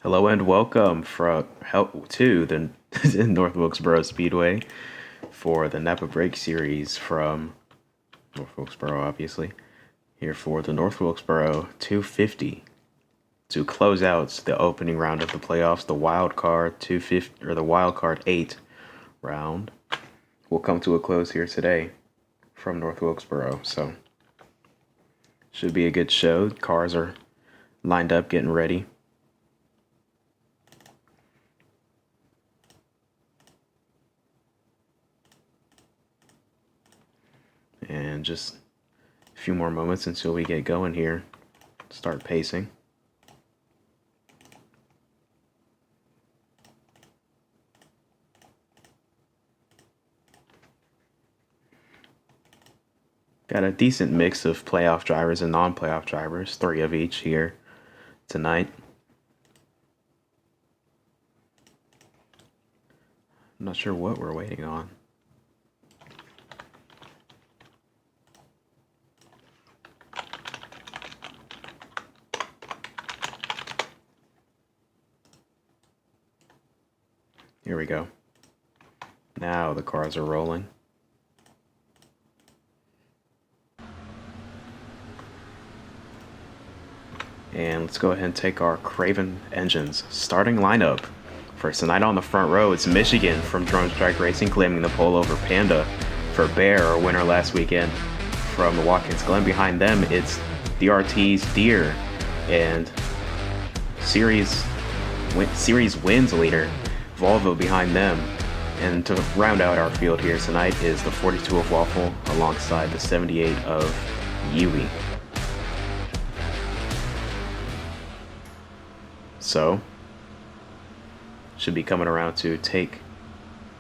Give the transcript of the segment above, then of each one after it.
Hello and welcome to the North Wilkesboro Speedway for the Napa Break Series from North Wilkesboro, obviously. Here for the North Wilkesboro 250 to close out the opening round of the playoffs, the wild card 250 or the wild card 8 round will come to a close here today from North Wilkesboro. So should be a good show. Cars are lined up, getting ready. And just a few more moments until we get going here. Start pacing. Got a decent mix of playoff drivers and non-playoff drivers, 3 of each here tonight. I'm not sure what we're waiting on. Here we go. Now the cars are rolling. And let's go ahead and take our Craven engines starting lineup. For tonight on the front row, it's Michigan from Drone Strike Racing claiming the pole over Panda for Bear, our winner last weekend from the Watkins Glen. Behind them, it's DRT's Deer and series wins leader Volvo behind them. And to round out our field here tonight is the 42 of Waffle alongside the 78 of Yui. So, should be coming around to take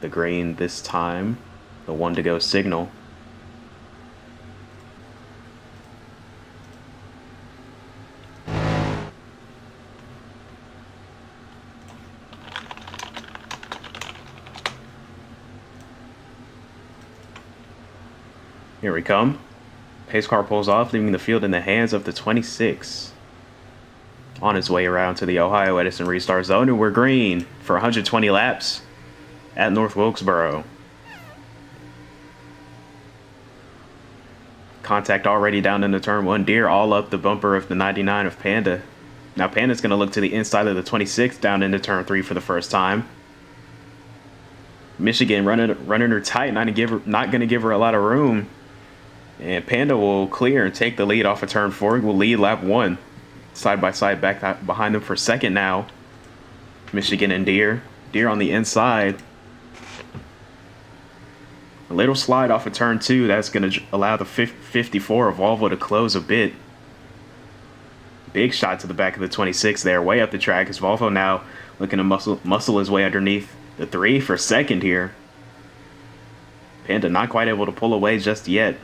the green this time. The 1 to go signal. Here we come. Pace car pulls off, leaving the field in the hands of the 26. On his way around to the Ohio Edison restart zone, and we're green for 120 laps at North Wilkesboro. Contact already down into turn 1. Deer all up the bumper of the 99 of Panda. Now Panda's going to look to the inside of the 26 down into turn 3 for the first time. Michigan running her tight, not going to give her a lot of room. And Panda will clear and take the lead off of turn 4. Will lead lap 1. Side by side back behind them for second now. Michigan and Deer. Deer on the inside. A little slide off of turn 2. That's going to allow the 54 of Volvo to close a bit. Big shot to the back of the 26 there. Way up the track as Volvo now looking to muscle his way underneath the 3 for second here. Panda not quite able to pull away just yet.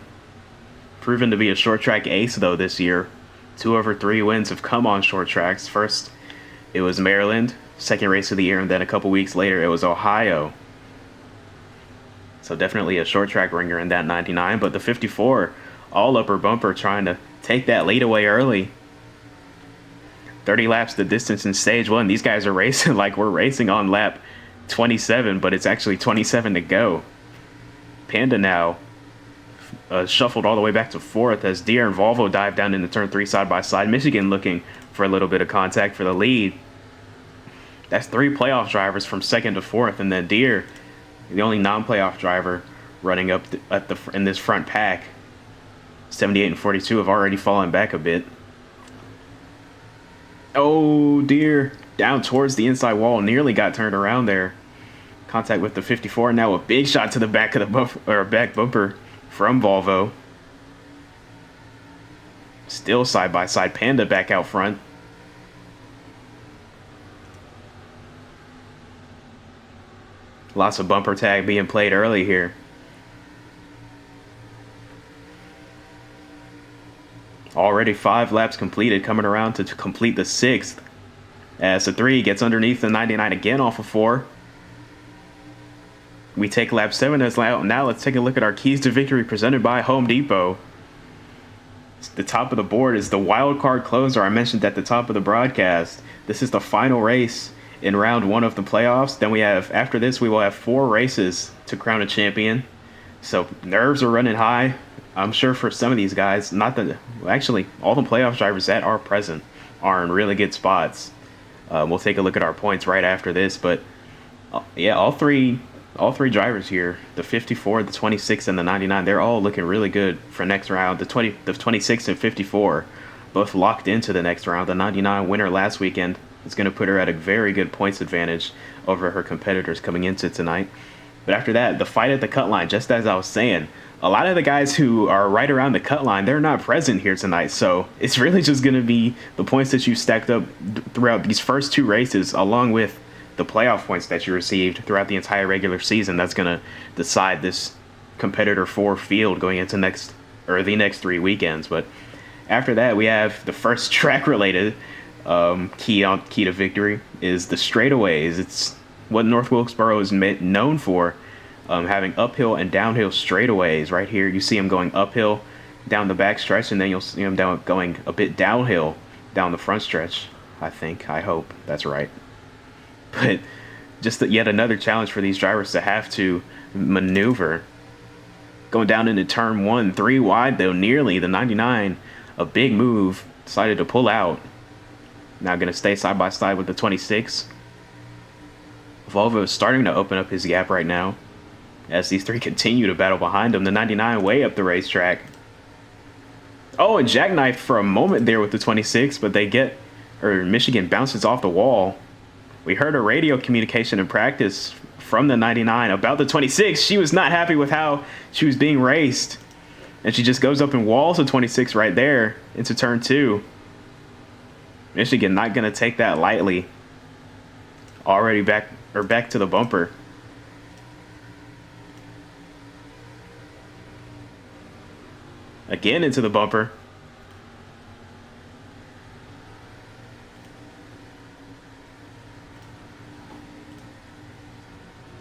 Proven to be a short track ace though this year. 2 over 3 wins have come on short tracks. First, it was Maryland, second race of the year, and then a couple weeks later, it was Ohio. So definitely a short track ringer in that 99, but the 54, all upper bumper, trying to take that lead away early. 30 laps the distance in stage 1. These guys are racing like we're racing on lap 27, but it's actually 27 to go. Panda now shuffled all the way back to 4th as Deer and Volvo dive down into turn 3 side by side. Michigan looking for a little bit of contact for the lead. That's 3 playoff drivers from 2nd to 4th, and then Deer, the only non-playoff driver running up in this front pack. 78 and 42 have already fallen back a bit. Oh, Deer down towards the inside wall, nearly got turned around there. Contact with the 54. Now a big shot to the back of the back bumper from Volvo. Still side by side. Panda back out front. Lots of bumper tag being played early here. Already 5 laps completed, coming around to complete the 6th. As the 3 gets underneath the 99 again off of 4. We take lap 7 as now let's take a look at our keys to victory presented by Home Depot. The top of the board is the wild card closer I mentioned at the top of the broadcast. This is the final race in round 1 of the playoffs. Then after this, we will have 4 races to crown a champion. So nerves are running high. I'm sure for some of these guys, actually, all the playoff drivers that are present are in really good spots. We'll take a look at our points right after this, but yeah, all three drivers here, the 54, the 26, and the 99, they're all looking really good for next round. The 26 and 54, both locked into the next round. The 99 winner last weekend is going to put her at a very good points advantage over her competitors coming into tonight. But after that, the fight at the cut line, just as I was saying, a lot of the guys who are right around the cut line, they're not present here tonight. So it's really just going to be the points that you stacked up throughout these first 2 races, along with the playoff points that you received throughout the entire regular season. That's going to decide this competitor 4 field going into the next 3 weekends. But after that, we have the first track-related key to victory is the straightaways. It's what North Wilkesboro is known for. Having uphill and downhill straightaways. Right here, you see them going uphill down the back stretch, and then you'll see them going a bit downhill down the front stretch. I hope that's right. But just yet another challenge for these drivers to have to maneuver. Going down into turn 1, 3 wide though, nearly. The 99, a big move, decided to pull out. Now going to stay side by side with the 26. Volvo is starting to open up his gap right now as these 3 continue to battle behind him. The 99 way up the racetrack. Oh, and jackknife for a moment there with the 26, but Michigan bounces off the wall. We heard a radio communication in practice from the 99 about the 26. She was not happy with how she was being raced, and she just goes up and walls the 26 right there into turn 2. Michigan not going to take that lightly. Already back to the bumper. Again into the bumper.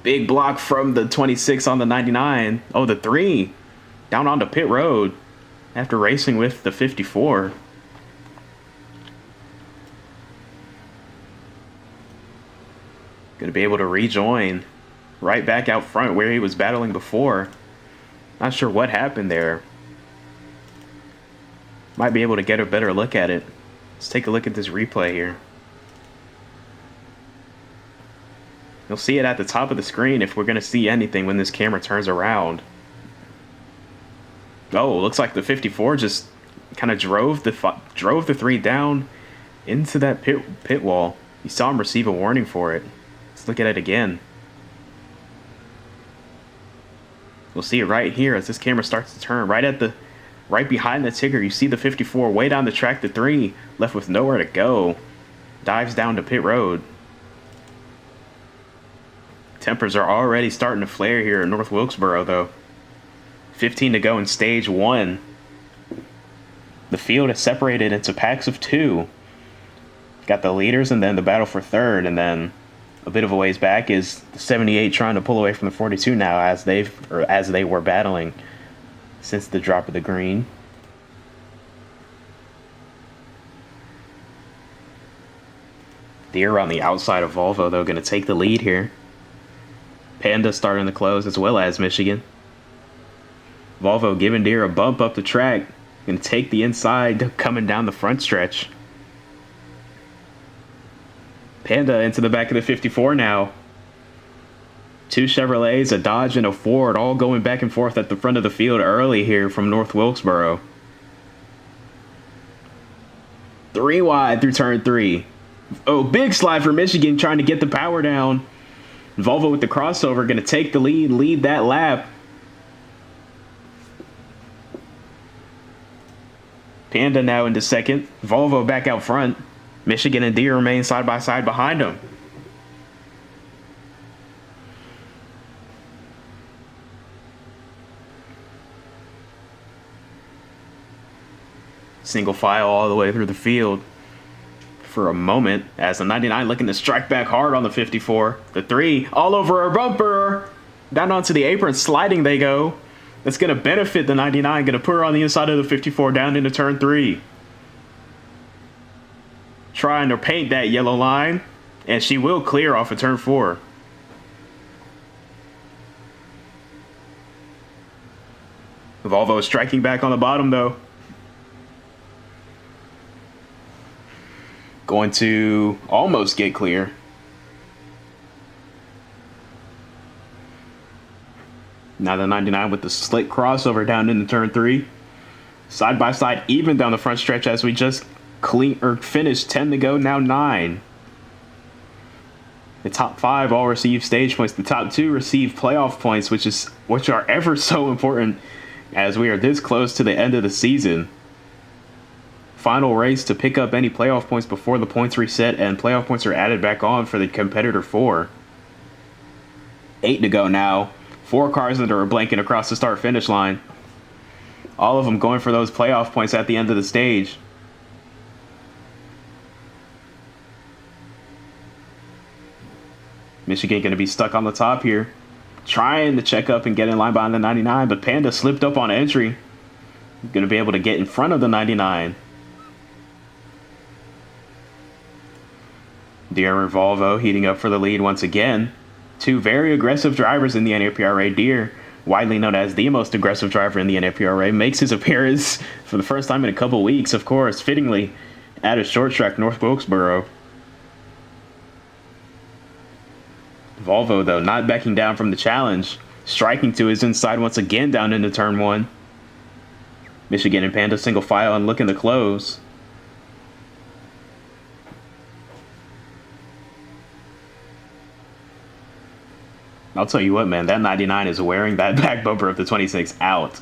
Big block from the 26 on the 99. Oh, the 3 down onto pit road after racing with the 54. Going to be able to rejoin right back out front where he was battling before. Not sure what happened there. Might be able to get a better look at it. Let's take a look at this replay here. You'll see it at the top of the screen if we're going to see anything when this camera turns around. Oh, looks like the 54 just kind of drove the 3 down into that pit wall. You saw him receive a warning for it. Let's look at it again. We'll see it right here as this camera starts to turn. Right behind the Tigger, you see the 54 way down the track. The 3 left with nowhere to go. Dives down to pit road. Tempers are already starting to flare here in North Wilkesboro, though. 15 to go in stage 1. The field is separated into packs of 2. Got the leaders and then the battle for third, and then a bit of a ways back is the 78 trying to pull away from the 42 now as they were battling since the drop of the green. Deere on the outside of Volvo, though, going to take the lead here. Panda starting to close, as well as Michigan. Volvo giving Deere a bump up the track. Going to take the inside coming down the front stretch. Panda into the back of the 54 now. 2 Chevrolets, a Dodge, and a Ford all going back and forth at the front of the field early here from North Wilkesboro. 3 wide through turn 3. Oh, big slide for Michigan trying to get the power down. Volvo with the crossover, going to take the lead that lap. Panda now into second. Volvo back out front. Michigan and Deere remain side by side behind them. Single file all the way through the field for a moment as the 99 looking to strike back hard on the 54. The 3 all over a bumper. Down onto the apron, sliding they go. That's going to benefit the 99. Going to put her on the inside of the 54 down into turn 3. Trying to paint that yellow line. And she will clear off of turn 4. Volvo striking back on the bottom, though. Going to almost get clear. Now the 99 with the slick crossover down into turn 3. Side by side, even down the front stretch as we just finished 10 to go, now 9. The top 5 all receive stage points. The top 2 receive playoff points, which are ever so important as we are this close to the end of the season. Final race to pick up any playoff points before the points reset and playoff points are added back on for the competitor 4. 8 to go now. 4 cars that are blanking across the start finish line. All of them going for those playoff points at the end of the stage. Michigan going to be stuck on the top here. Trying to check up and get in line behind the 99, but Panda slipped up on entry. Going to be able to get in front of the 99. Deere and Volvo heating up for the lead once again. 2 very aggressive drivers in the NAPRA. Deere, widely known as the most aggressive driver in the NAPRA, makes his appearance for the first time in a couple weeks, of course, fittingly at a short track North Wilkesboro. Volvo, though, not backing down from the challenge, striking to his inside once again down into turn 1. Michigan and Panda single file and looking to close. I'll tell you what, man, that 99 is wearing that back bumper of the 26 out.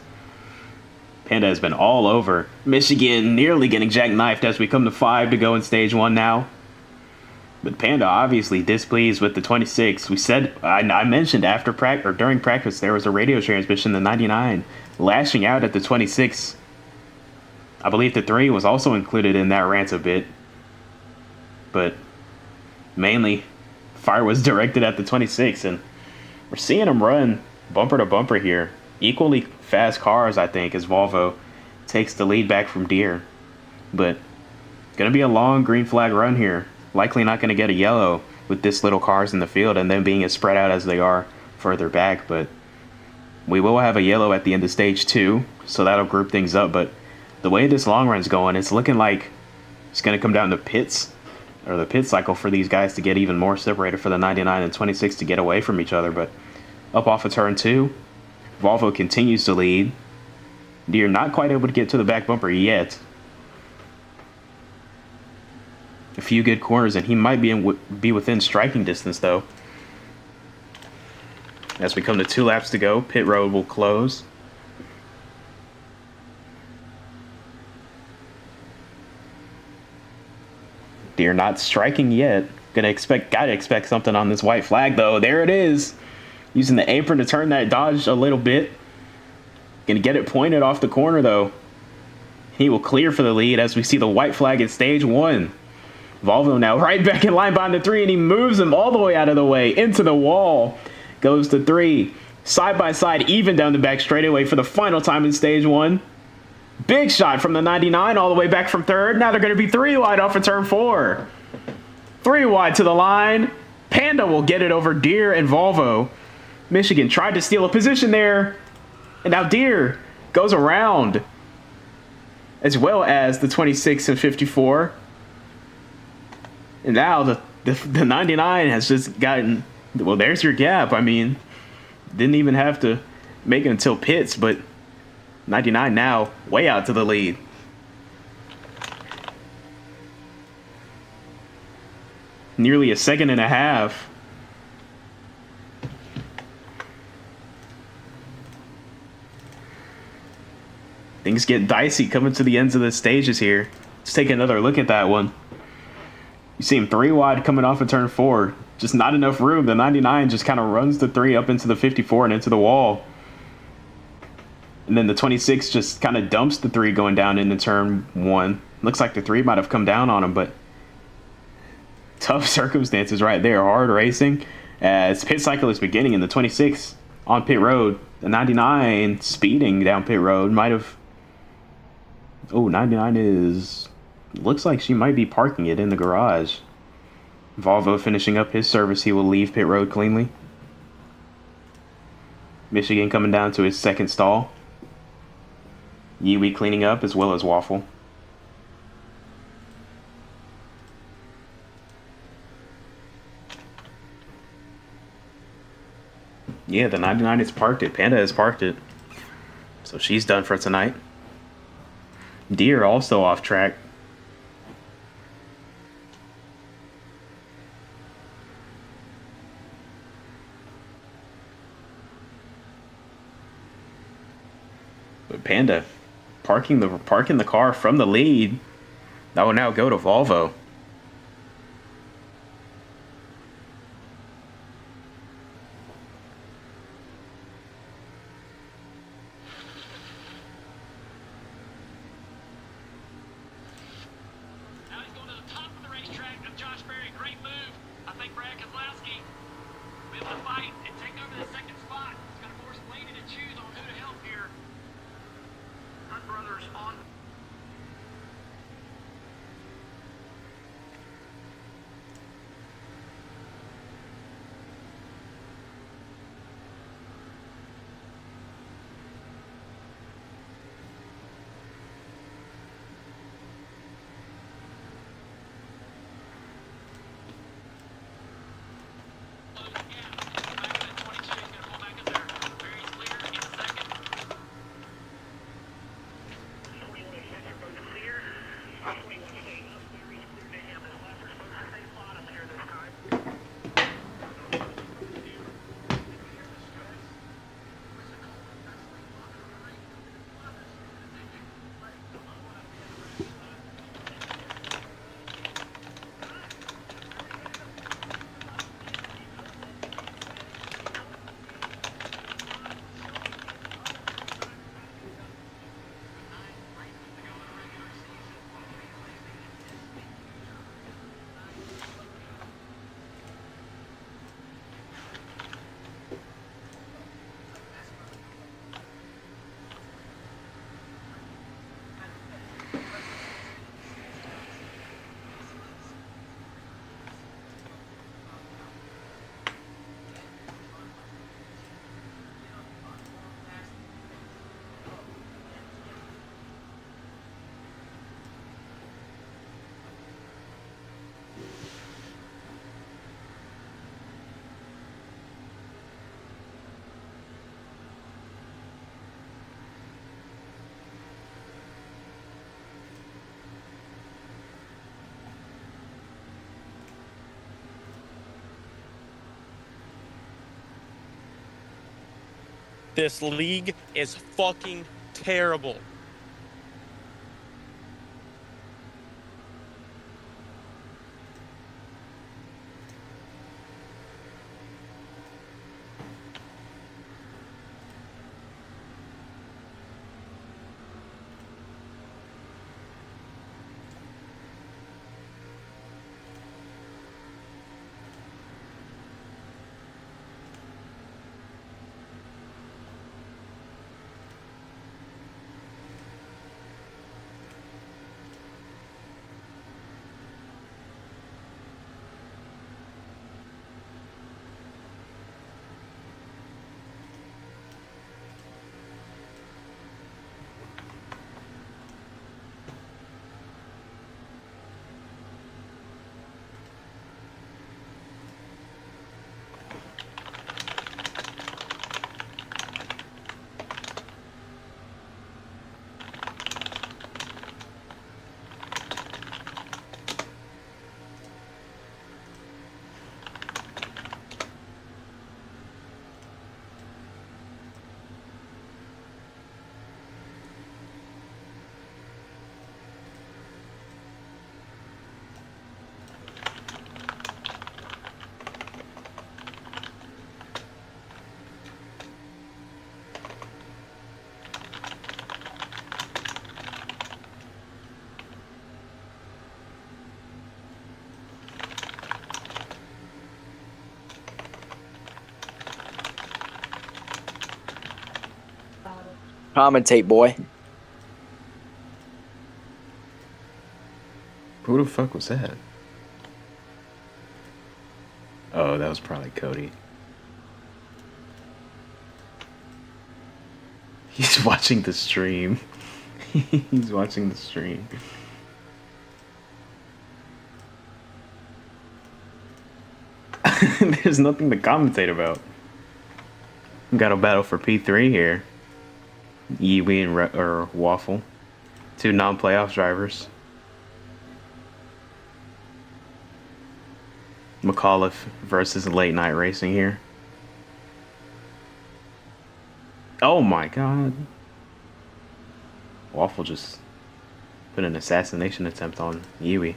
Panda has been all over. Michigan nearly getting jackknifed as we come to 5 to go in stage 1 now. But Panda obviously displeased with the 26. We said, I mentioned after practice or during practice, there was a radio transmission, the 99, lashing out at the 26. I believe the 3 was also included in that rant a bit. But mainly, fire was directed at the 26, and we're seeing him run bumper to bumper here. Equally fast cars, I think, as Volvo takes the lead back from Deere. But going to be a long green flag run here. Likely not going to get a yellow with this little cars in the field and them being as spread out as they are further back. But we will have a yellow at the end of stage 2, so that'll group things up. But the way this long run's going, it's looking like it's going to come down to pits, or the pit cycle for these guys to get even more separated for the 99 and 26 to get away from each other. But up off of turn 2, Volvo continues to lead. Deere not quite able to get to the back bumper yet. A few good corners, and he might be within striking distance, though. As we come to 2 laps to go, pit road will close. Deere not striking yet. Gotta expect something on this white flag, though. There it is. Using the apron to turn that Dodge a little bit. Gonna get it pointed off the corner, though. He will clear for the lead as we see the white flag in stage 1. Volvo now right back in line behind the 3, and he moves him all the way out of the way into the wall. Goes to 3. Side by side, even down the back straightaway for the final time in stage 1. Big shot from the 99 all the way back from 3rd. Now they're going to be 3 wide off of turn 4. 3 wide to the line. Panda will get it over Deere and Volvo. Michigan tried to steal a position there. And now Deere goes around, as well as the 26 and 54. And now the 99 has just gotten, well, there's your gap. I mean, didn't even have to make it until pits, but 99 now way out to the lead. Nearly a second and a half. Things get dicey coming to the ends of the stages here. Let's take another look at that one. You see him 3 wide coming off of turn 4. Just not enough room. The 99 just kind of runs the 3 up into the 54 and into the wall. And then the 26 just kind of dumps the 3 going down into turn 1. Looks like the 3 might have come down on him, but tough circumstances right there. Hard racing as pit cycle is beginning, and the 26 on pit road. The 99 speeding down pit road might have. Oh, 99 is. Looks like she might be parking it in the garage. Volvo finishing up his service. He will leave pit road cleanly. Michigan coming down to his second stall. Yui cleaning up as well as Waffle. Yeah, the 99 has parked it. Panda has parked it. So she's done for tonight. Deer also off track. But Panda parking the car from the lead. That will now go to Volvo. This league is fucking terrible. Commentate, boy. Who the fuck was that? Oh, that was probably Cody. He's watching the stream. He's watching the stream. There's nothing to commentate about. Got a battle for P3 here. Yiwi and Waffle. Two non-playoff drivers. McAuliffe versus late night racing here. Oh my god. Waffle just put an assassination attempt on Yiwi.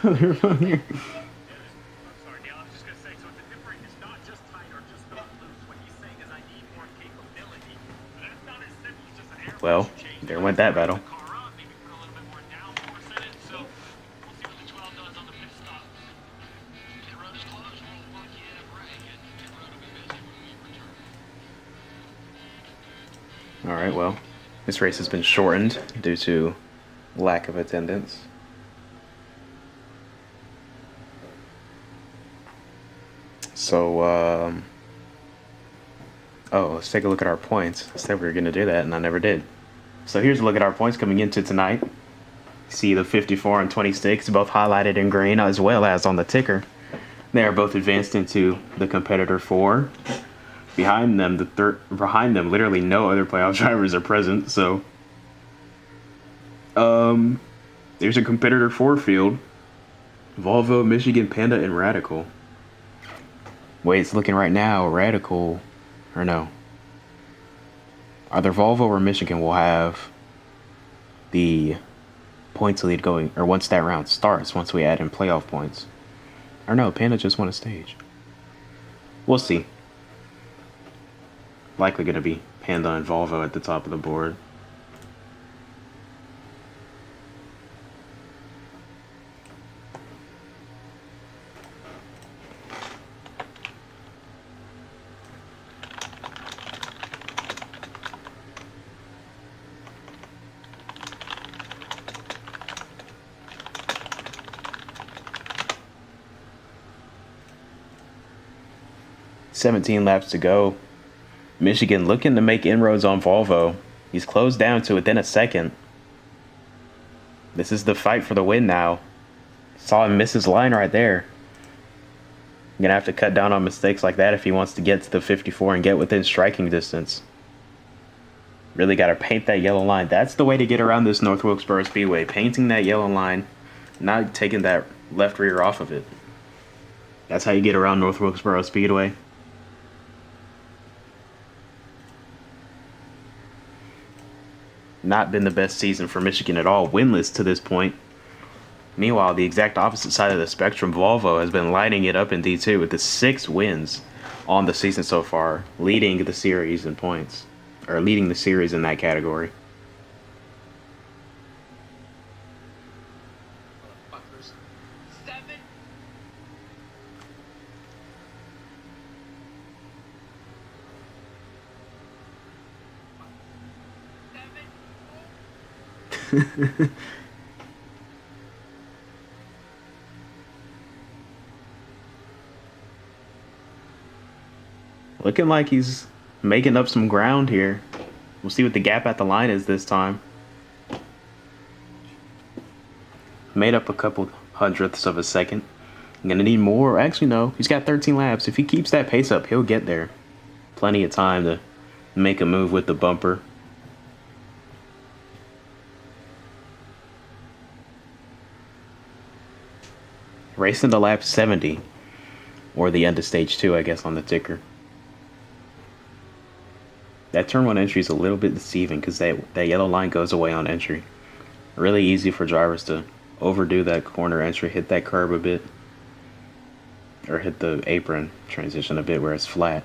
I'm sorry, Neil. I was just gonna say, so the difference is not just tight or just not loose. What he's saying is I need more capability. That's not as simple as just an air Well, there went that battle. Maybe put a little bit more downforce in it. So we'll see what the 12 does on the pit stop. Pit road is closed. We'll walk you in a break, and pit road will be busy when we return. Alright, well, this race has been shortened due to lack of attendance. So, oh, let's take a look at our points. I said we were going to do that, and I never did. So here's a look at our points coming into tonight. See the 54 and 26, both highlighted in green, as well as on the ticker. They are both advanced into the competitor 4. Behind them, literally no other playoff drivers are present. So, there's a competitor 4 field: Volvo, Michigan, Panda, and Radical. Way it's looking right now, Radical, or no, either Volvo or Michigan will have the points lead going, or once that round starts, once we add in playoff points. Or no, Panda just won a stage. We'll see. Likely going to be Panda and Volvo at the top of the board. $17 laps to go. Michigan looking to make inroads on Volvo. He's closed down to within a second. This is the fight for the win now. Saw him miss his line right there. Gonna have to cut down on mistakes like that if he wants to get to the 54 and get within striking distance. Really gotta paint that yellow line. That's the way to get around this North Wilkesboro Speedway. Painting that yellow line, not taking that left rear off of it. That's how you get around North Wilkesboro Speedway. Not been the best season for Michigan at all, winless to this point. Meanwhile, the exact opposite side of the spectrum, Volvo has been lighting it up in D2 with the 6 wins on the season so far, leading the series in points, or leading the series in that category. Looking like he's making up some ground here. We'll see what the gap at the line is this time. Made up a couple hundredths of a second. I'm gonna need more. Actually, no. He's got 13 laps. If he keeps that pace up, he'll get there. Plenty of time to make a move with the bumper. Racing to lap 70. Or the end of stage 2, I guess, on the ticker. That turn 1 entry is a little bit deceiving because that yellow line goes away on entry. Really easy for drivers to overdo that corner entry, hit that curb a bit. or hit the apron transition a bit where it's flat.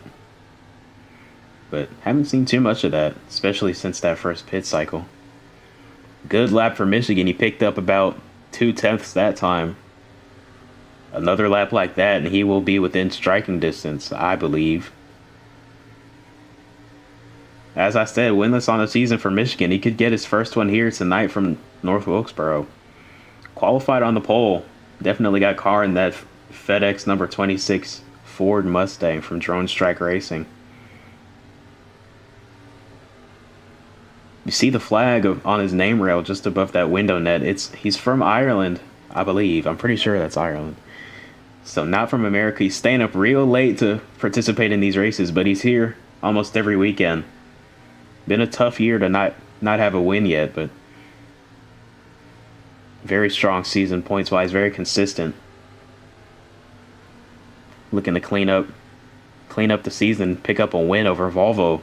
But haven't seen too much of that, especially since that first pit cycle. Good lap for Michigan. He picked up about 0.2 that time. Another lap like that, and he will be within striking distance, I believe. As I said, winless on the season for Michigan. He could get his first one here tonight from North Wilkesboro. Qualified on the pole. Definitely got car in that FedEx number 26 Ford Mustang from Drone Strike Racing. You see the flag on his name rail just above that window net. He's from Ireland, I believe. I'm pretty sure that's Ireland. So not from America. He's staying up real late to participate in these races, but he's here almost every weekend. Been a tough year to not have a win yet, but very strong season points wise, very consistent. Looking to clean up the season, pick up a win over Volvo,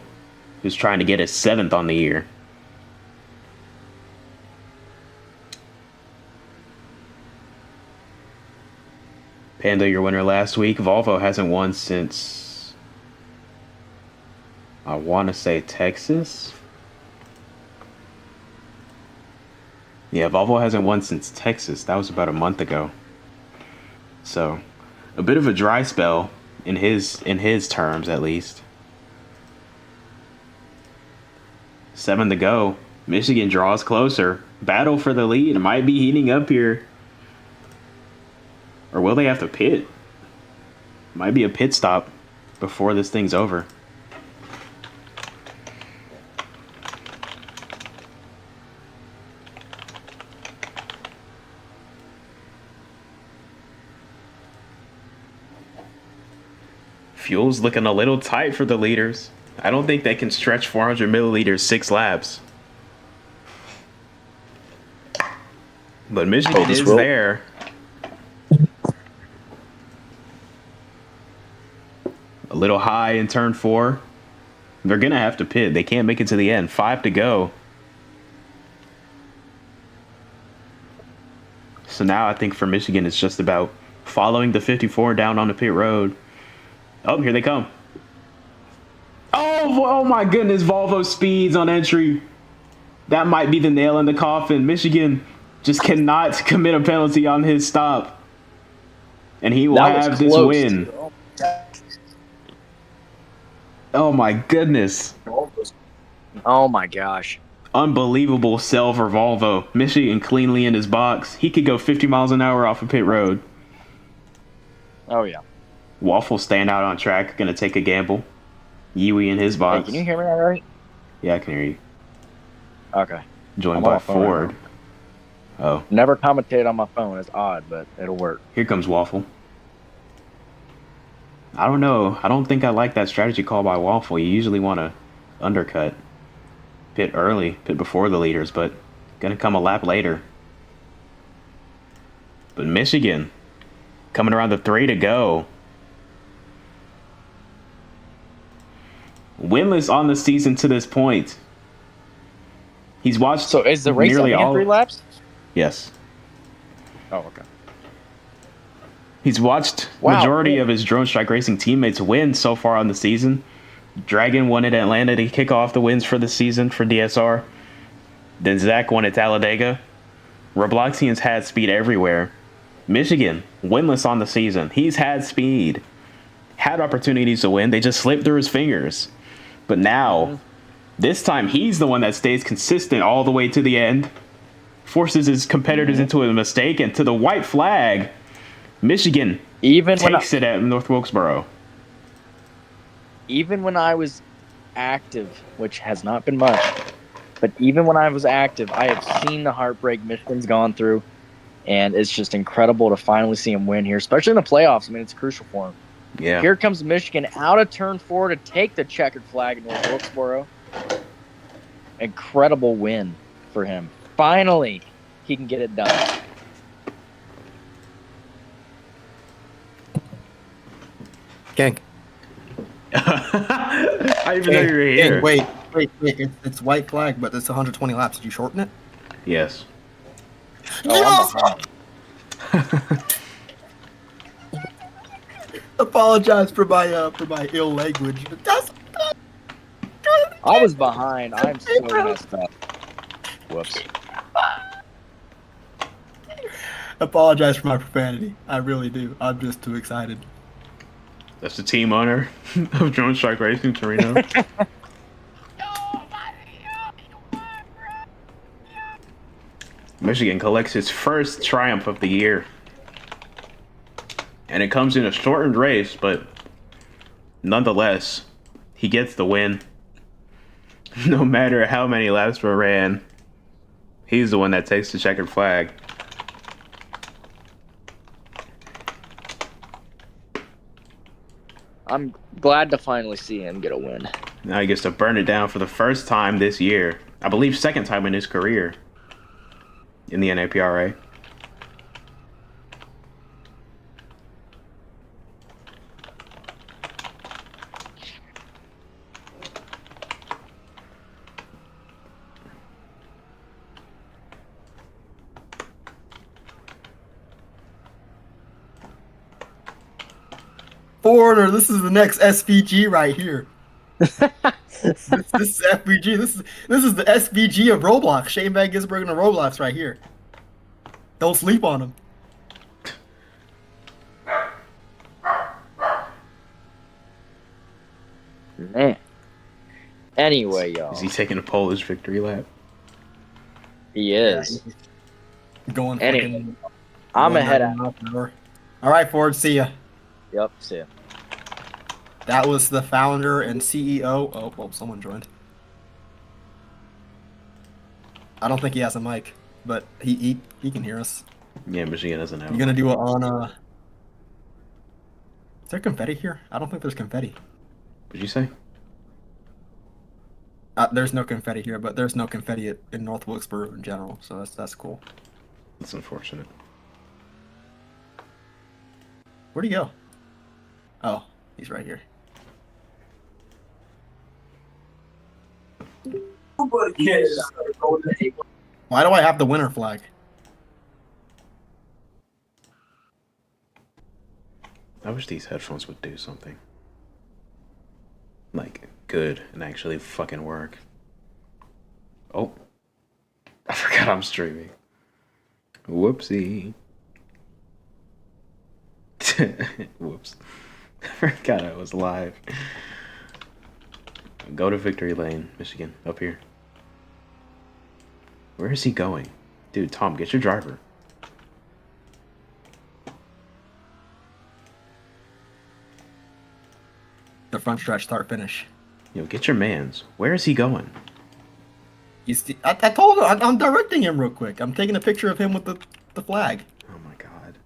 who's trying to get his 7th on the year. Panda, your winner last week. Volvo hasn't won since, I want to say, Texas. Yeah, Volvo hasn't won since Texas. That was about a month ago. So, a bit of a dry spell in his terms, at least. 7 to go. Michigan draws closer. Battle for the lead. It might be heating up here. Or will they have to pit? Might be a pit stop before this thing's over. Fuel's looking a little tight for the leaders. I don't think they can stretch 400 milliliters 6 laps. But Michigan is there. A little high in turn 4. They're going to have to pit. They can't make it to the end. 5 to go. So now I think for Michigan, it's just about following the 54 down on the pit road. Oh, here they come. Oh my goodness. Volvo speeds on entry. That might be the nail in the coffin. Michigan just cannot commit a penalty on his stop. And he will have this win. Oh my goodness. Oh my gosh. Unbelievable sell for Volvo. Michigan cleanly in his box. He could go 50 miles an hour off a pit road. Oh yeah. Waffle staying out on track, gonna take a gamble. Yui in his box. Hey, can you hear me all right? Yeah, I can hear you. Okay. Joined by Ford. Oh. Never commentate on my phone. It's odd, but it'll work. Here comes Waffle. I don't know. I don't think I like that strategy call by Waffle. You usually want to undercut. Pit early, pit before the leaders, but gonna come a lap later. But Michigan coming around the 3 to go. Winless on the season to this point. He's watched. So is the race nearly all 3 laps? Yes. Oh, okay. He's watched majority of his Drone Strike Racing teammates win so far on the season. Dragon won at Atlanta to kick off the wins for the season for DSR. Then Zach won at Talladega. Robloxians had speed everywhere. Michigan, winless on the season. He's had speed. Had opportunities to win. They just slipped through his fingers. But now, this time, he's the one that stays consistent all the way to the end. Forces his competitors into a mistake, and to the white flag, Michigan takes it at North Wilkesboro. Even when I was active, which has not been much, but even when I was active, I have seen the heartbreak Michigan's gone through, and it's just incredible to finally see him win here, especially in the playoffs. I mean, it's crucial for him. Yeah. Here comes Michigan out of turn 4 to take the checkered flag in North Wilkesboro. Incredible win for him. Finally, he can get it done. Gank. I even know you were here. Wait. It's white flag, but it's 120 laps. Did you shorten it? Yes. Oh, I'm behind. Apologize for my ill language, but that's I was behind. I'm so messed up. Whoops. apologize for my profanity. I really do. I'm just too excited. That's the team owner of Drone Strike Racing, Torino. Michigan collects his first triumph of the year. And it comes in a shortened race, but nonetheless, he gets the win. No matter how many laps were ran, he's the one that takes the checkered flag. I'm glad to finally see him get a win. Now he gets to burn it down for the first time this year. I believe second time in his career in the NAPRA. Foreigner, this is the next SVG right here. this is FVG. This is the SVG of Roblox. Shane Van Gisbergen of Roblox right here. Don't sleep on him. Man. Anyway, y'all. Is he taking a Polish victory lap? He is. Going Anyway, fucking. I'm going ahead down of. the door. All right, Ford. See ya. Yep, see ya. That was the founder and CEO. Oh, well, someone joined. I don't think he has a mic, but he can hear us. Yeah, Michigan doesn't have. You gonna do it on Is there confetti here? I don't think there's confetti. What'd you say? There's no confetti here, but there's no confetti in North Wilkesboro in general, so that's cool. That's unfortunate. Where'd he go? Oh, he's right here. Why do I have the winner flag? I wish these headphones would do something. Like, good and actually fucking work. Oh. I forgot I'm streaming. Whoopsie. Whoops. I forgot I was live. Go to Victory Lane, Michigan. Up here. Where is he going? Dude, Tom, get your driver. The front stretch, start, finish. Yo, get your mans. Where is he going? I told him, I'm directing him real quick. I'm taking a picture of him with the flag. Oh my god.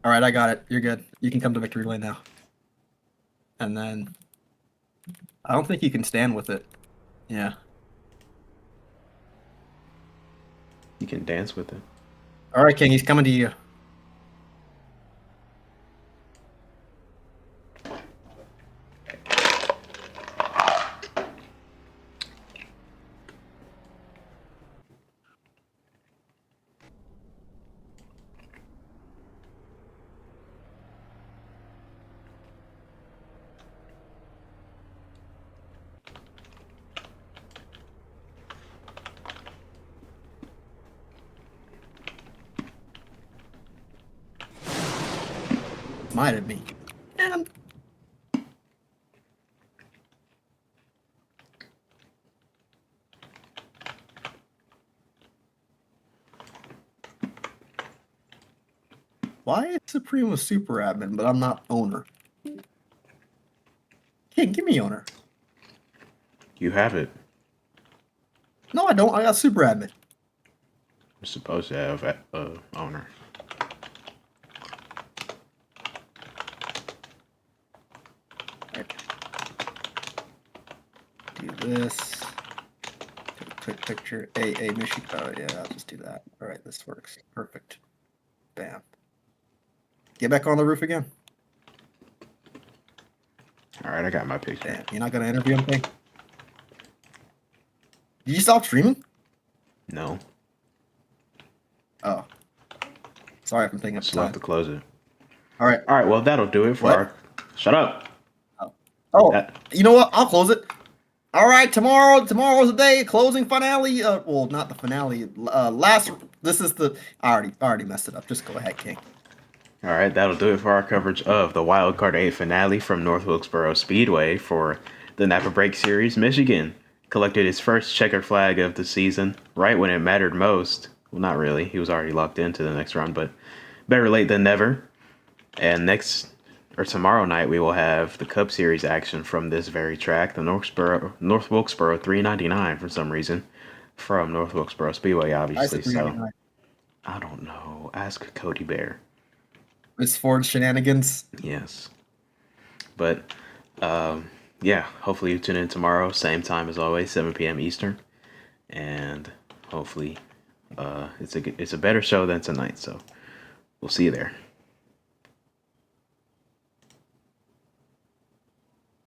All right, I got it. You're good. You can come to Victory Lane now. And then, I don't think you can stand with it. Yeah. You can dance with it. All right, King, he's coming to you. Might have me. And why is Supreme a super admin, but I'm not owner? King, give me owner. You have it. No, I don't. I got super admin. You're supposed to have owner. Do this. Take a quick picture. Hey, Michigan. Oh, yeah, I'll just do that. All right, this works. Perfect. Bam. Get back on the roof again. All right, I got my picture. Damn, you're not going to interview him, King? Did you stop streaming? No. Oh. Sorry if I'm taking up Still have time. to close it. All right. All right, well, that'll do it for What? our... Shut up. Oh, That- you know what? I'll close it. All right, tomorrow's the day, closing finale. Well, not the finale. This is the. I already messed it up. Just go ahead, King. All right, that'll do it for our coverage of the Wild Card 8 finale from North Wilkesboro Speedway for the Napa Break Series. Michigan collected his first checkered flag of the season right when it mattered most. Well, not really. He was already locked into the next run, but better late than never. And tomorrow night, we will have the Cup Series action from this very track, the North Wilkesboro 399 for some reason, from North Wilkesboro Speedway, I obviously. said So 399. I don't know. Ask Cody Bear. Miss Ford shenanigans. Yes. But yeah, hopefully you tune in tomorrow, same time as always, 7 p.m. Eastern, and hopefully it's a better show than tonight. So we'll see you there.